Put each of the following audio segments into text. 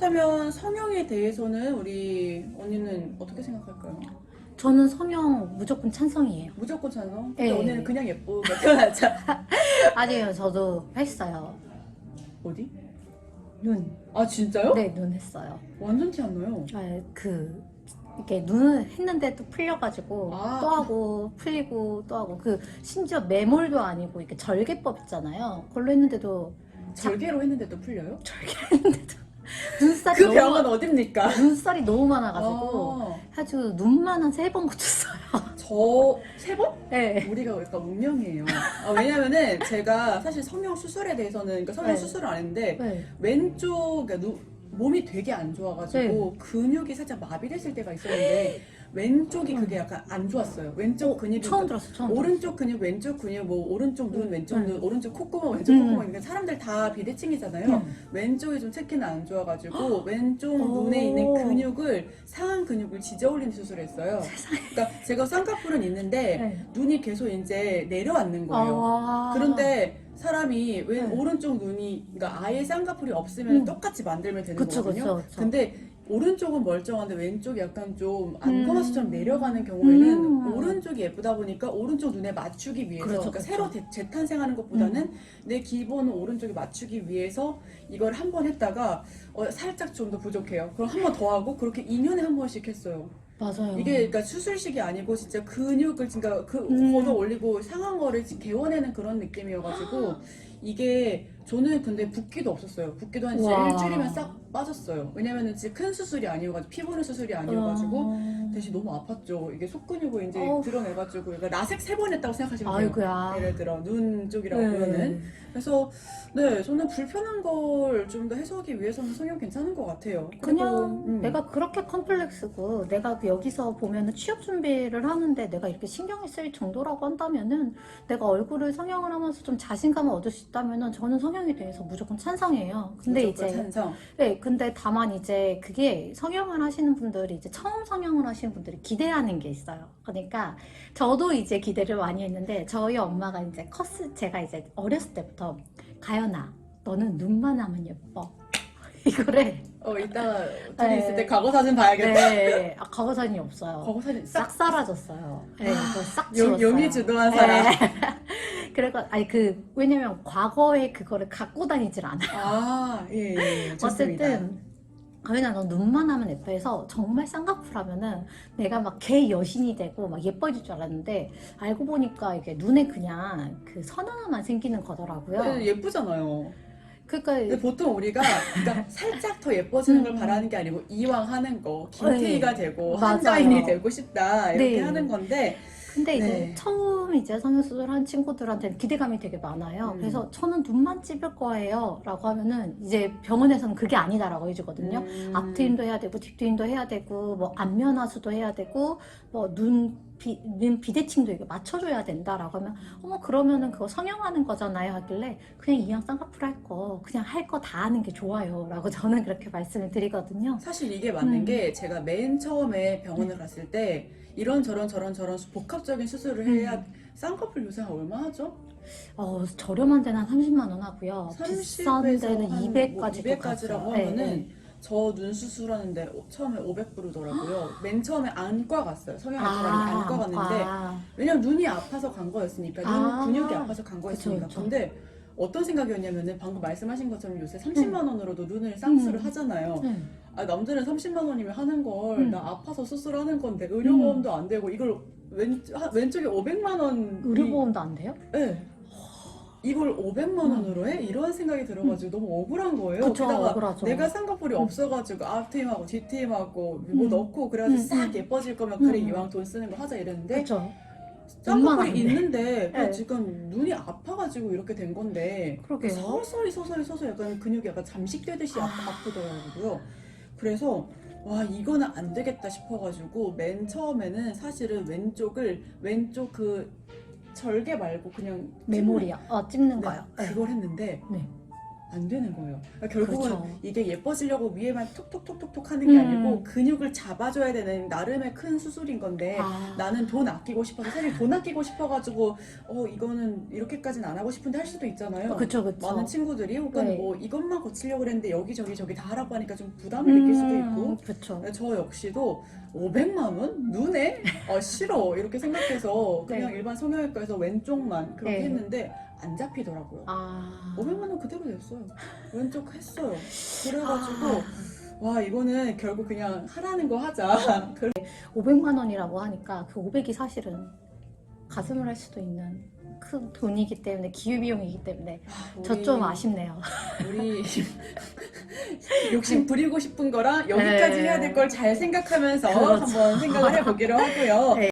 그렇다면 성형에 대해서는 우리 언니는 어떻게 생각할까요? 저는 성형 무조건 찬성이에요. 무조건 찬성? 네. 근데 언니는 그냥 예쁘게 태어났잖아. 아니에요. 저도 했어요. 어디? 눈. 아 진짜요? 네, 눈 했어요. 완전 티 안 나요. 이렇게 눈을 했는데 또 풀려가지고 아. 또 하고 풀리고 또 하고 심지어 매몰도 아니고 이렇게 절개법 있잖아요. 그걸로 했는데도 절개로 했는데도 풀려요? 절개했는데도 눈살이 그 너무 병은 어딥니까? 눈살이 너무 많아가지고 아, 아주 눈만 한 3번 고쳤어요. 저 3번? 네. 우리가 약간 운명이에요. 왜냐면은 제가 사실 성형 수술에 대해서는 그러니까 성형 네. 수술을 안 했는데 네. 왼쪽 그러니까 몸이 되게 안 좋아가지고 근육이 살짝 마비됐을 때가 있었는데 왼쪽이 그게 약간 안 좋았어요. 왼쪽 근육이 처음 들었어. 처음 오른쪽 근육, 왼쪽 근육, 뭐 오른쪽 눈, 왼쪽 음. 눈, 오른쪽 콧구멍, 왼쪽 콧구멍. 그러니까 사람들 다 비대칭이잖아요. 왼쪽이 좀 특히나 안 좋아가지고 왼쪽 눈에 있는 근육을 상한 근육을 지져올리는 수술을 했어요. 그러니까 제가 쌍꺼풀은 있는데 네. 눈이 계속 이제 내려앉는 거예요. 그런데 사람이 왜 네. 오른쪽 눈이 그러니까 아예 쌍꺼풀이 없으면 똑같이 만들면 되는 그쵸, 거거든요. 그쵸, 그쵸. 근데 오른쪽은 멀쩡한데 왼쪽이 약간 좀 안검하수처럼 내려가는 경우에는 오른쪽이 예쁘다 보니까 오른쪽 눈에 맞추기 위해서 그렇죠, 그러니까 그렇죠. 새로 재탄생하는 것보다는 내 기본 오른쪽에 맞추기 위해서 이걸 한 번 했다가 살짝 좀 더 부족해요. 그럼 한 번 더 하고 그렇게 2년에 한 번씩 했어요. 맞아요. 이게 그러니까 수술식이 아니고 진짜 근육을 그러니까 걷어 올리고 상한 거를 개워내는 그런 느낌이어가지고 이게 저는 근데 붓기도 없었어요. 붓기도 한 진짜 와. 일주일이면 싹 빠졌어요. 왜냐면은 진짜 큰 수술이 아니어가지고 피부는 수술이 아니어가지고 대신 너무 아팠죠. 이게 속근육을 이제 어우. 드러내가지고 그러니까 라섹 3번 했다고 생각하시면 돼요. 아이고야. 예를 들어 눈 쪽이라고 네. 보면은 그래서 네 저는 불편한 걸 좀 더 해소하기 위해서는 성형 괜찮은 것 같아요. 그리고, 그냥 내가 그렇게 컴플렉스고 내가 여기서 보면은 취업 준비를 하는데 내가 이렇게 신경이 쓰일 정도라고 한다면은 내가 얼굴을 성형을 하면서 좀 자신감을 얻을 수 있다면은 저는 성형에 대해서 무조건 찬성이에요. 근데 무조건 이제 찬성. 네, 근데 다만 이제 그게 성형을 하시는 분들이 이제 처음 성형을 하시는 분들이 기대하는 게 있어요. 그러니까 저도 이제 기대를 많이 했는데 저희 엄마가 이제 제가 이제 어렸을 때부터 가연아, 너는 눈만 하면 예뻐. 이거를 이따가 둘이 네. 있을 때 과거 사진 봐야겠다. 네, 과거 사진이 없어요. 과거 사진 싹 사라졌어요. 네, 그거 싹 용, 지웠어요. 용이 주도한 사람. 네. 그래서 왜냐면 과거에 그거를 갖고 다니질 않아요. 아, 예, 좋습니다. 어쨌든 가연아 너 눈만 하면 예뻐해서 정말 쌍꺼풀 하면은 내가 막 개 여신이 되고 막 예뻐질 줄 알았는데 알고 보니까 이게 눈에 그냥 그 선 하나만 생기는 거더라고요. 네, 예쁘잖아요. 그러니까 근데 보통 우리가 그러니까 살짝 더 예뻐지는 걸 바라는 게 아니고 이왕 하는 거 김태희가 되고 맞아요. 한가인이 되고 싶다 이렇게 네. 하는 건데 근데 이제 네. 처음 이제 성형수술 한 친구들한테는 기대감이 되게 많아요. 그래서 저는 눈만 찝을 거예요 라고 하면은 이제 병원에서는 그게 아니다라고 해주거든요. 앞트임도 해야 되고 뒷트임도 해야 되고 뭐 안면하수도 해야 되고 뭐 눈 비대칭도 이거 맞춰줘야 된다라고 하면 그러면은 그거 성형하는 거잖아요 하길래 그냥 이왕 쌍꺼풀 할 거 그냥 할 거 다 하는 게 좋아요 라고 저는 그렇게 말씀을 드리거든요. 사실 이게 맞는 게 제가 맨 처음에 병원을 갔을 때 이런저런 저런 복합적인 수술을 해야 쌍꺼풀 요새 얼마 하죠? 저렴한 데는 한 30만 원 하고요. 비싼 30에서 데는 한 200까지도 200까지라고 하면은 저 눈 수술하는데 처음에 500불이더라고요. 맨 처음에 안과 갔어요. 성형 안과 갔는데 왜냐면 눈이 아파서 간 거였으니까 눈 근육이 아파서 간 거였으니까. 그쵸. 근데 어떤 생각이었냐면은 방금 말씀하신 것처럼 요새 30만 원으로도 눈을 쌍수를 하잖아요. 남들은 30만 원이면 하는 걸 나 아파서 수술하는 건데 의료보험도 안 되고 이걸 왼쪽에 500만 원 의료보험도 안 돼요? 네. 이걸 500만 원으로 해? 이런 생각이 들어가지고 너무 억울한 거예요. 그쵸, 게다가 억울하죠. 내가 쌍꺼풀이 없어가지고 앞트임하고 뒷트임하고 뭐 넣고 그래가지고 싹 예뻐질 거면 그래 이왕 돈 쓰는 거 하자 이랬는데 그쵸. 쌍꺼풀이 있는데 네. 지금 눈이 아파가지고 이렇게 된 건데 그러게요. 서서히 약간 근육이 약간 잠식되듯이 아프더라고요. 그래서 와 이거는 안 되겠다 싶어가지고 맨 처음에는 사실은 왼쪽 그 절개 말고 그냥 메모리야. 찍는 네, 거요. 네. 그걸 했는데 네. 안 되는 거예요. 그러니까 결국은 그렇죠. 이게 예뻐지려고 위에만 톡톡톡톡톡 하는 게 아니고 근육을 잡아줘야 되는 나름의 큰 수술인 건데 나는 돈 아끼고 싶어서 사실 돈 아끼고 싶어가지고 이거는 이렇게까지는 안 하고 싶은데 할 수도 있잖아요. 그쵸, 그쵸. 많은 친구들이 혹은 네. 뭐 이것만 고치려고 그랬는데 여기저기 저기 다 하라고 하니까 좀 부담을 느낄 수도 있고 그쵸. 저 역시도 500만 원? 눈에? 싫어 이렇게 생각해서 그냥 네. 일반 성형외과에서 왼쪽만 그렇게 네. 했는데 안 잡히더라고요. 500만 원 그대로 냈어요. 왼쪽 했어요. 그래가지고 와 이거는 결국 그냥 하라는 거 하자. 500만 원이라고 하니까 그 500이 사실은 가슴을 할 수도 있는 큰 돈이기 때문에 기회비용이기 때문에 저 좀 아쉽네요. 우리 욕심 부리고 싶은 거랑 여기까지 네. 해야 될 걸 잘 생각하면서 그렇죠. 한번 생각을 해보기로 하고요. 네.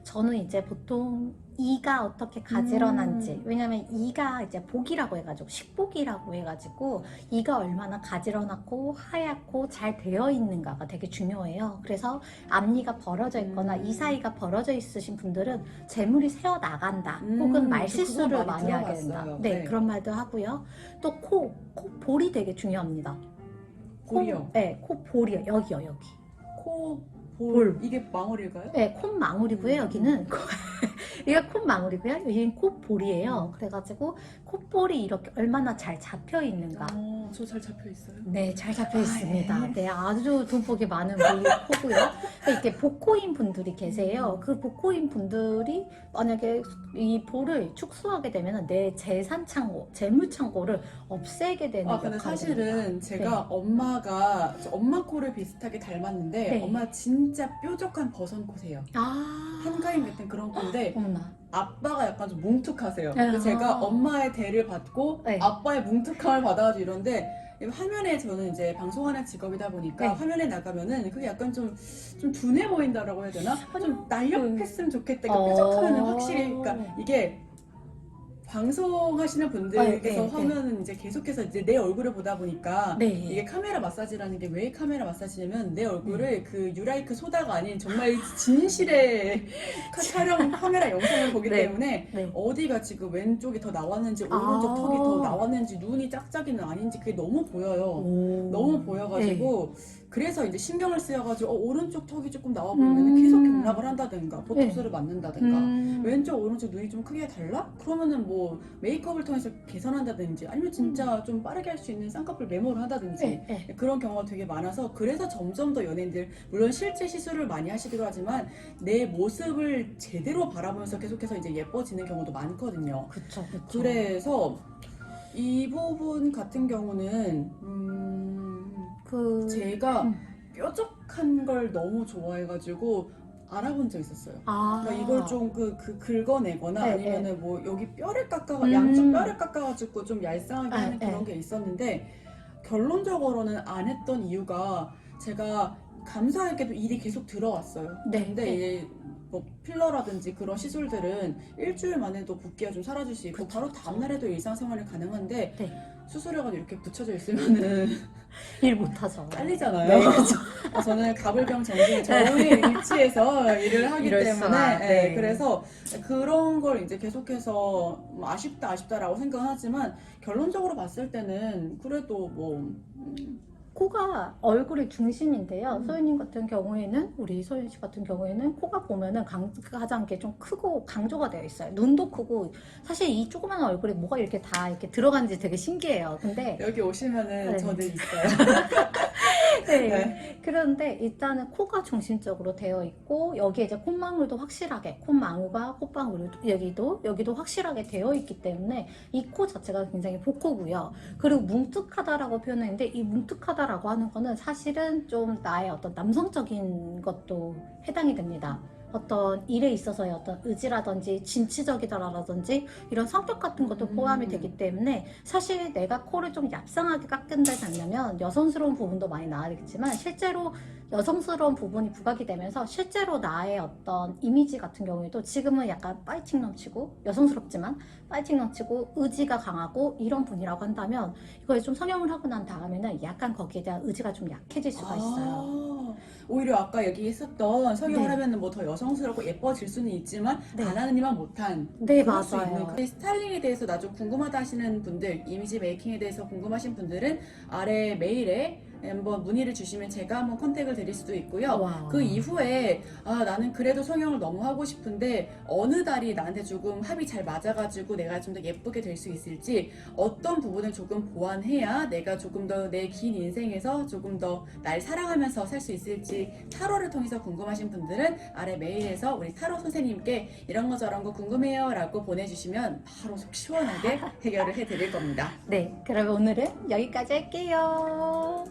저는 이제 보통 이가 어떻게 가지런한지, 왜냐면 이가 이제 복이라고 해가지고 식복이라고 해가지고 이가 얼마나 가지런하고 하얗고 잘 되어 있는가가 되게 중요해요. 그래서 앞니가 벌어져 있거나 이 사이가 벌어져 있으신 분들은 재물이 새어 나간다, 혹은 말실수를 그거 많이 하게 된다. 들어봤어요. 네, 네. 그런 말도 하고요. 또 코 볼이 되게 중요합니다. 볼이요? 네, 코 볼이요. 여기요, 여기. 볼. 이게 망울일까요? 네, 콧망울이고요. 여기는 이게 콧망울이고요. 여기는 콧볼이에요. 그래가지고 콧볼이 이렇게 얼마나 잘 잡혀 있는가. 저 잘 잡혀 있어요. 네, 잘 잡혀 있습니다. 예. 네, 아주 돈복이 많은 코고요. 이렇게 복코인 분들이 계세요. 그 복코인 분들이 만약에 이 볼을 축소하게 되면 내 재산 창고, 재물 창고를 없애게 되는 근데 역할이 사실은 됩니다. 제가 엄마 코를 비슷하게 닮았는데 네. 엄마 진짜 뾰족한 버선코세요. 한가인 같은 그런 건데 어머나. 아빠가 약간 좀 뭉툭하세요. 아. 그래서 제가 엄마의 대를 받고 네. 아빠의 뭉툭함을 받아가지고 이런데 화면에 저는 이제 방송하는 직업이다 보니까 네. 화면에 나가면은 그게 약간 좀 둔해 보인다라고 해야 되나? 좀 날렵했으면 좋겠다. 그러니까 뾰족하면은 확실히 그러니까 이게 방송하시는 분들께서 네. 화면은 이제 계속해서 이제 내 얼굴을 보다 보니까 네. 이게 카메라 마사지라는 게 왜 카메라 마사지냐면 내 얼굴을 그 유라이크 소다가 아닌 정말 진실의 촬영 카메라 영상을 보기 네. 때문에 네. 어디가 지금 왼쪽이 더 나왔는지 오른쪽 턱이 더 나왔는지 눈이 짝짝이는 아닌지 그게 너무 보여요. 너무 보여가지고 그래서 이제 신경을 쓰여가지고 오른쪽 턱이 조금 나와 보이면 계속 경락을 한다든가 보톡스를 맞는다든가 왼쪽 오른쪽 눈이 좀 크게 달라? 그러면은 뭐 메이크업을 통해서 개선한다든지 아니면 진짜 좀 빠르게 할 수 있는 쌍꺼풀 메모를 한다든지 그런 경우가 되게 많아서 그래서 점점 더 연예인들 물론 실제 시술을 많이 하시기도 하지만 내 모습을 제대로 바라보면서 계속해서 이제 예뻐지는 경우도 많거든요. 그쵸. 그래서 이 부분 같은 경우는 제가 뾰족한 걸 너무 좋아해가지고 알아본 적 있었어요. 그러니까 이걸 좀 긁어내거나 아니면은 뭐 여기 뼈를 양쪽 뼈를 깎아가지고 좀 얄쌍하게 하는 그런 게 있었는데 결론적으로는 안 했던 이유가 제가 감사하게도 일이 계속 들어왔어요. 근데 이제 뭐 필러라든지 그런 시술들은 일주일 만에도 붓기가 좀 사라질 수 있고 바로 다음날에도 일상생활이 가능한데 수술해가지고 이렇게 붙여져 있으면은 일 못하죠. 잘리잖아요. 저는 가불병 정신이 저의 위치에서 일을 하기 때문에 그래서 그런 걸 이제 계속해서 아쉽다라고 생각하지만 결론적으로 봤을 때는 그래도 뭐 코가 얼굴의 중심인데요. 소연님 같은 경우에는, 우리 소연 씨 같은 경우에는 코가 보면은 가장 이렇게 좀 크고 강조가 되어 있어요. 눈도 크고, 사실 이 조그만 얼굴에 뭐가 이렇게 다 이렇게 들어가는지 되게 신기해요. 근데 여기 오시면은 저 늘 있어요. 그런데 일단은 코가 중심적으로 되어 있고, 여기에 이제 콧망울도 확실하게, 콧망울과 콧방울 여기도 확실하게 되어 있기 때문에 이 코 자체가 굉장히 복코고요. 그리고 뭉툭하다라고 표현했는데 이 뭉툭하다라고 하는 거는 사실은 좀 나의 어떤 남성적인 것도 해당이 됩니다. 어떤 일에 있어서의 어떤 의지라든지 진취적이다라든지 이런 성격 같은 것도 포함이 되기 때문에 사실 내가 코를 좀 얍상하게 깎은다지 않냐면 여성스러운 부분도 많이 나아지겠지만 실제로 여성스러운 부분이 부각이 되면서 실제로 나의 어떤 이미지 같은 경우에도 지금은 약간 파이팅 넘치고 여성스럽지만 파이팅 넘치고 의지가 강하고 이런 분이라고 한다면 이걸 좀 성형을 하고 난 다음에는 약간 거기에 대한 의지가 좀 약해질 수가 있어요. 오히려 아까 얘기했었던 성형을 네. 하면은 뭐 더 여성스럽고 예뻐질 수는 있지만 네. 바라느니만 못한 네, 그럴 수 맞아요. 있는 그 스타일링에 대해서 나 좀 궁금하다 하시는 분들, 이미지 메이킹에 대해서 궁금하신 분들은 아래 메일에 한번 문의를 주시면 제가 한번 컨택을 드릴 수도 있고요. 와. 그 이후에 나는 그래도 성형을 너무 하고 싶은데 어느 달이 나한테 조금 합이 잘 맞아가지고 내가 좀 더 예쁘게 될 수 있을지, 어떤 부분을 조금 보완해야 내가 조금 더 내 긴 인생에서 조금 더 날 사랑하면서 살 수 있을지 타로를 통해서 궁금하신 분들은 아래 메일에서 우리 타로 선생님께 이런 거 저런 거 궁금해요 라고 보내주시면 바로 속 시원하게 해결을 해드릴 겁니다. 네, 그러면 오늘은 여기까지 할게요.